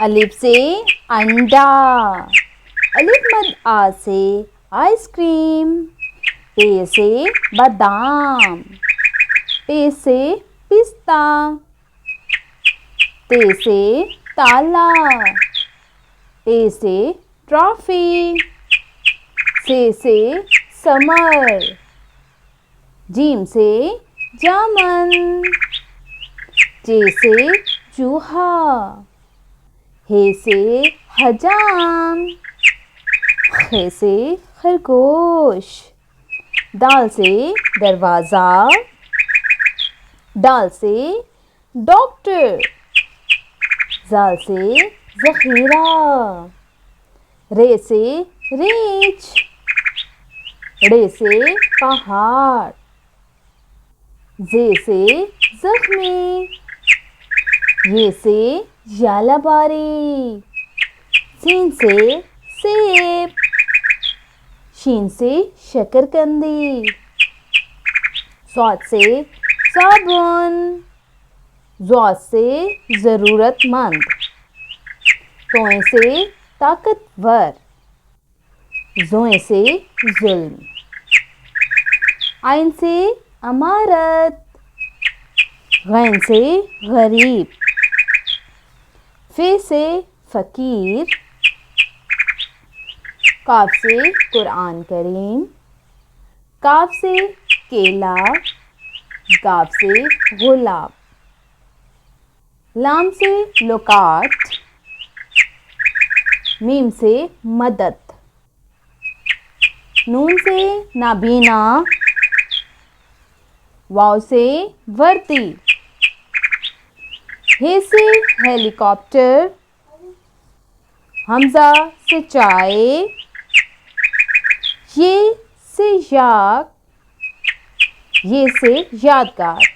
अलिफ से अंडा। अलिफ मद आ से आइसक्रीम। पे से बादाम। पे से पिस्ता। ते से ताला। टे से ट्रॉफी। से समर। जीम से जामन। जे से चूहा। हे से हजाम। खे से खरगोश। दाल से दरवाज़ा। दाल से डॉक्टर। ज़ाल से ज़ख़ीरा। रे से रीछ। ड़े से पहाड़। जे से ज़ख्मी। ये से यालाबारी। सीन से सेब। शीन से शकरकंदी। सौद से साबुन। ज़ौद से ज़रूरतमंद। तोए से ताकतवर। ज़ोए से जुल्म। आइन से अमारत। गैन से गरीब। फे से फ़कीर। काफ से कुरान करीम। काफ से केला। गाफ से गुलाब। लाम से लुकात। मीम से मदद। नून से नाबीना। वाव से वर्दी। हे से हेलीकॉप्टर। हमज़ा से चाय। ये से याक। ये से यादगार।